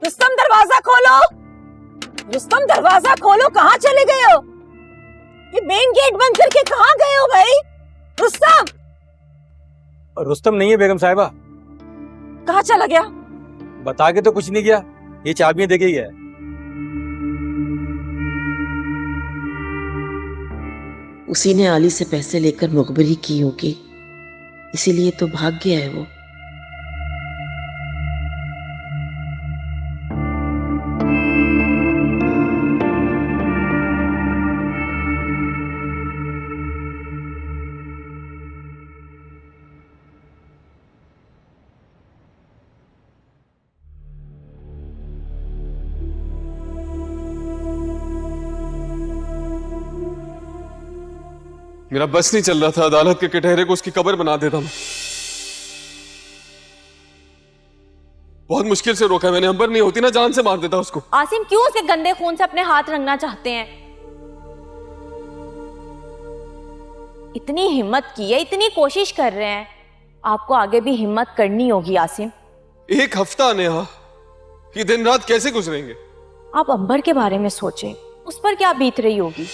रुस्तम दरवाजा खोलो, रुस्तम दरवाजा खोलो, कहाँ चले गए हो? ये मेन गेट बंद करके कहाँ गए हो भाई? रुस्तम! रुस्तम नहीं है बेगम साहिबा। कहाँ चला गया? बता के तो कुछ नहीं गया, ये चाबियां दे के ही है। उसी ने आली से पैसे लेकर मुखबरी की होगी, इसीलिए तो भाग गया है वो। मेरा बस नहीं चल रहा था, अदालत के कटहरे को उसकी कब्र बना देता मैं। बहुत मुश्किल से रोका मैंने, अंबर नहीं होती ना जान से मार देता उसको। आसिम क्यों उसके गंदे खून से अपने हाथ रंगना चाहते हैं? इतनी हिम्मत की है, इतनी कोशिश कर रहे हैं, आपको आगे भी हिम्मत करनी होगी आसिम। एक हफ्ता नेहा, ये दिन रात कैसे गुजरेंगे? आप अंबर के बारे में सोचें, उस पर क्या बीत रही होगी।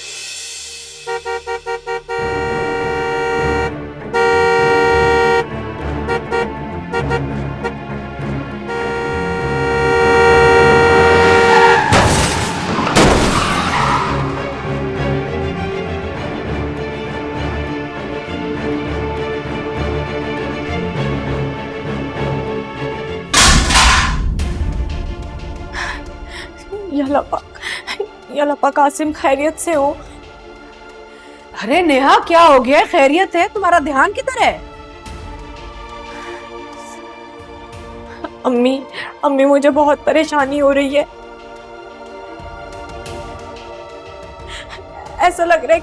या अल्लाह पाक आसिम खैरियत से हो। अरे नेहा, क्या हो गया? खैरियत है? तुम्हारा ध्यान किधर है? अम्मी मुझे बहुत परेशानी हो रही है। ऐसा लग रहा है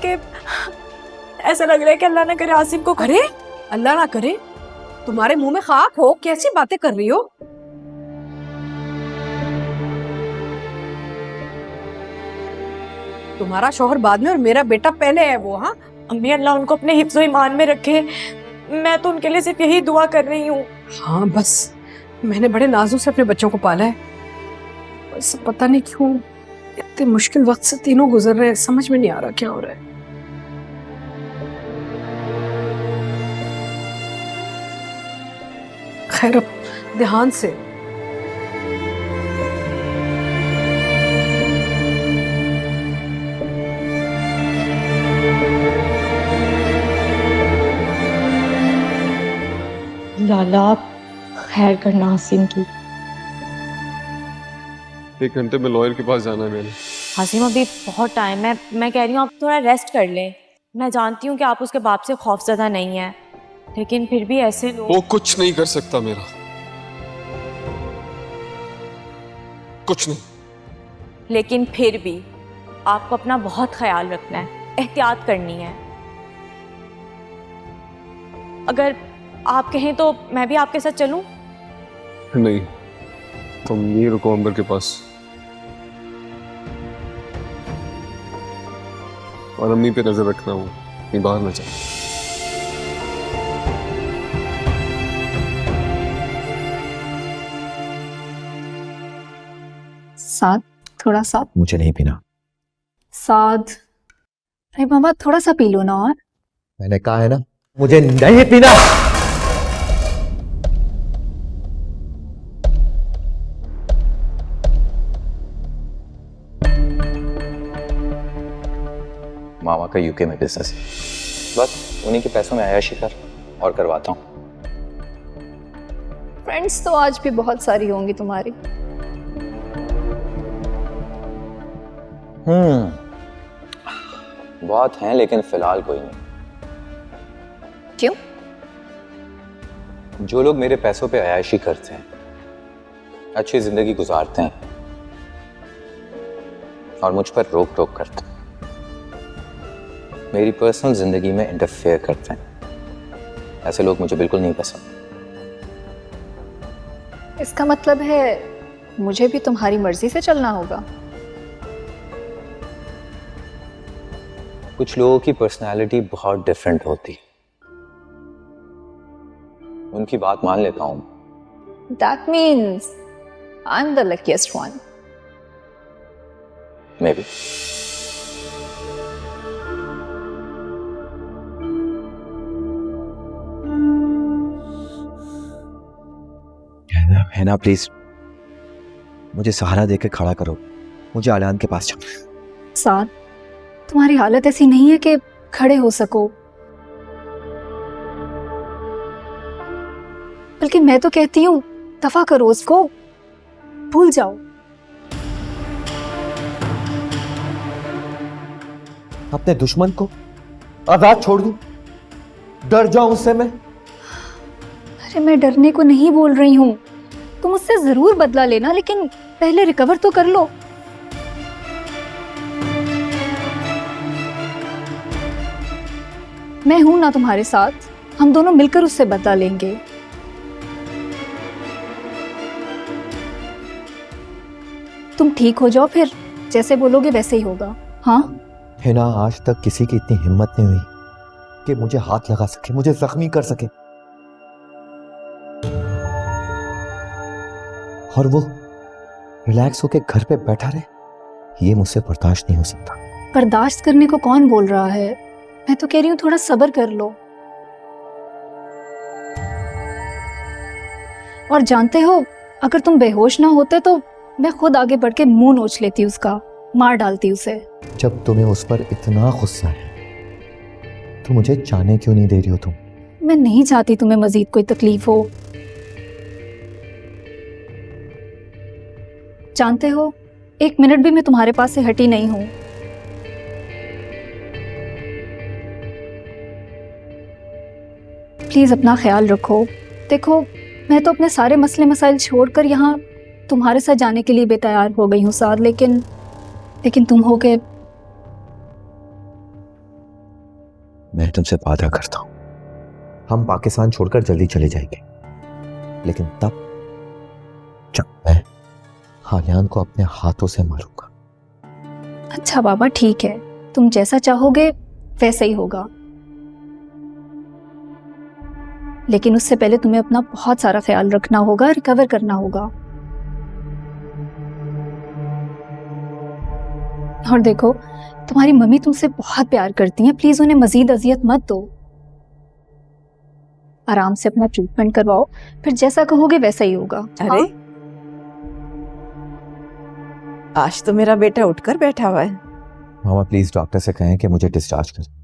कि अल्लाह ना करे आसिम को। अरे अल्लाह ना करे, तुम्हारे मुंह में खाक हो, कैसी बातें कर रही हो? तुम्हारा शौहर बाद में और मेरा बेटा पहले है वो। हाँ अम्मी, अल्लाह उनको अपने हिफ्ज़ो ईमान में रखे। मैं तो उनके लिए सिर्फ यही दुआ कर रही हूँ। हाँ बस, मैंने बड़े नाजुक से अपने बच्चों को पाला है, बस पता नहीं क्यों इतने मुश्किल वक्त से तीनों गुजर रहे हैं, समझ में नहीं आ रहा क्या हो रहा है। खैर अब ध्यान से। लाला, खैर करना आसिम की। 1 घंटे में लॉयर के पास जाना है मैंने। आसिम अभी बहुत टाइम है, मैं कह रही हूँ आप थोड़ा रेस्ट कर लें। मैं जानती हूँ कि आप उसके बाप से खौफजदा नहीं है, लेकिन फिर भी ऐसे लोग। वो कुछ नहीं कर सकता मेरा, कुछ नहीं। लेकिन फिर भी आपको अपना बहुत ख्याल रखना है, एहतियात करनी है। अगर आप कहें तो मैं भी आपके साथ चलूं? नहीं, तुम यहीं रुको अंबर के पास, और अम्मी पे नजर रखना हो, कहीं बाहर न जाए। साथ, थोड़ा सा। मुझे नहीं पीना। साथ। अरे मामा थोड़ा सा पी लो ना। और मैंने कहा है ना, मुझे नहीं पीना। मामा का यूके में बिजनेस है, बस उन्हीं के पैसों में आयाशी कर और करवाता हूँ। फ्रेंड्स तो आज भी बहुत सारी होंगी तुम्हारी। बहुत हैं, लेकिन फिलहाल कोई नहीं। क्यों? जो लोग मेरे पैसों पे अयाशी करते हैं, अच्छी जिंदगी गुजारते हैं और मुझ पर रोक टोक करते हैं, मेरी पर्सनल जिंदगी में इंटरफेयर करते हैं, ऐसे लोग मुझे बिल्कुल नहीं पसंद। इसका मतलब है मुझे भी तुम्हारी मर्जी से चलना होगा। कुछ लोगों की पर्सनालिटी बहुत डिफरेंट होती है, उनकी बात मान लेता हूं। That means I am the luckiest one. May be. है ना, प्लीज मुझे सहारा देकर खड़ा करो, मुझे आलियान के पास जाना है। साथ तुम्हारी हालत ऐसी नहीं है कि खड़े हो सको, बल्कि मैं तो कहती हूँ दफा करो उसको, भूल जाओ। अपने दुश्मन को आजाद छोड़ दूं? डर जाऊं उससे मैं? अरे मैं डरने को नहीं बोल रही हूँ, तुम उससे जरूर बदला लेना, लेकिन पहले रिकवर तो कर लो। मैं हूं ना तुम्हारे साथ, हम दोनों मिलकर उससे बदला लेंगे। तुम ठीक हो जाओ, फिर जैसे बोलोगे वैसे ही होगा। हाँ है ना, आज तक किसी की इतनी हिम्मत नहीं हुई कि मुझे हाथ लगा सके, मुझे जख्मी कर सके, और वो रिलैक्स होके घर पे बैठा रहे, ये मुझसे बर्दाश्त नहीं हो सकता। बर्दाश्त करने को कौन बोल रहा है, मैं तो कह रही हूँ थोड़ा सब्र कर लो। और जानते हो, अगर तुम बेहोश ना होते तो मैं खुद आगे बढ़ के मुंह नोच लेती उसका, मार डालती उसे। जब तुम्हें उस पर इतना गुस्सा है तो मुझे जाने क्यों नहीं दे रही हो तुम? मैं नहीं चाहती तुम्हें मजीद कोई तकलीफ हो। जानते हो, एक मिनट भी मैं तुम्हारे पास से हटी नहीं हूं। प्लीज अपना ख्याल रखो। देखो, मैं तो अपने सारे मसले मसाइल छोड़कर यहाँ तुम्हारे साथ जाने के लिए बेतैयार हो गई हूँ साथ, लेकिन तुम हो के। मैं तुमसे वादा करता हूं, हम पाकिस्तान छोड़कर जल्दी चले जाएंगे, लेकिन तब जब मैं आलियान को अपने हाथों से मारूंगा। अच्छा बाबा, ठीक है, तुम जैसा चाहोगे वैसा ही होगा, लेकिन उससे पहले तुम्हें अपना बहुत सारा ख्याल रखना होगा, रिकवर करना होगा। और देखो, तुम्हारी मम्मी तुमसे बहुत प्यार करती हैं, प्लीज उन्हें मजीद अजियत मत दो। आराम से अपना ट्रीटमेंट करवाओ, फिर जैसा कहोगे वैसा ही होगा। अरे हाँ? आज तो मेरा बेटा उठकर बैठा हुआ है। मामा प्लीज डॉक्टर से कहें कि मुझे डिस्चार्ज करें।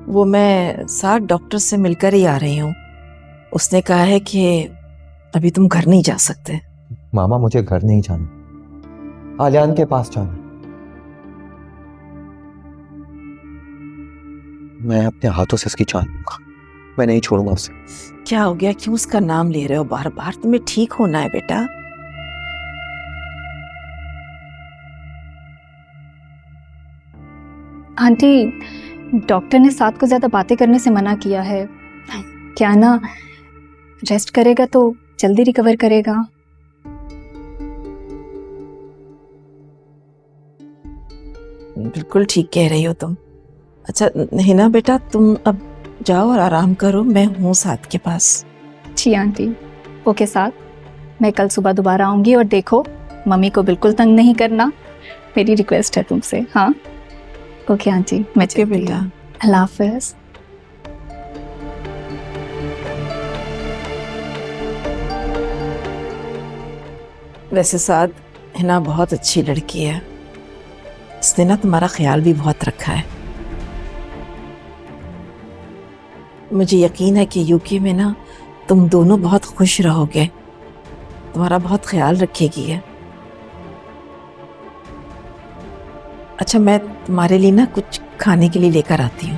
वो मैं साथ डॉक्टर से मिलकर ही आ रही हूँ। उसने कहा है कि अभी तुम घर नहीं जा सकते। मामा मुझे घर नहीं जाना, आलियान के पास जाना। मैं अपने हाथों से उसकी जान लूंगा, मैं नहीं छोड़ूंगा उसे। क्या हो गया, क्यों उसका नाम ले रहे हो बार बार? तुम्हें ठीक होना है बेटा। आंटी, डॉक्टर ने साथ को ज्यादा बातें करने से मना किया है। क्या ना, रेस्ट करेगा तो जल्दी रिकवर करेगा। बिल्कुल ठीक कह रही हो तुम। अच्छा हिना बेटा, तुम अब जाओ और आराम करो, मैं हूँ साथ के पास। जी आंटी। ओके साथ, मैं कल सुबह दोबारा आऊंगी, और देखो मम्मी को बिल्कुल तंग नहीं करना, मेरी रिक्वेस्ट है तुमसे। हाँ ओके आंटी, मैं चलती हूँ। बेटा अल्लाह हाफिज। वैसे साथ हिना बहुत अच्छी लड़की है, इसने ना तुम्हारा ख्याल भी बहुत रखा है। मुझे यकीन है कि यूके में ना तुम दोनों बहुत खुश रहोगे, तुम्हारा बहुत ख्याल रखेगी है। अच्छा मैं तुम्हारे लिए ना कुछ खाने के लिए लेकर आती हूँ।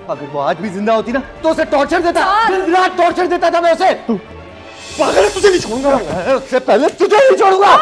अगर वो आज भी जिंदा होती ना तो उसे टॉर्चर देता, दिन रात टॉर्चर देता था मैं उसे। पागल है, तुझे नहीं छोड़ूंगा, उससे पहले तुझे नहीं छोड़ूंगा।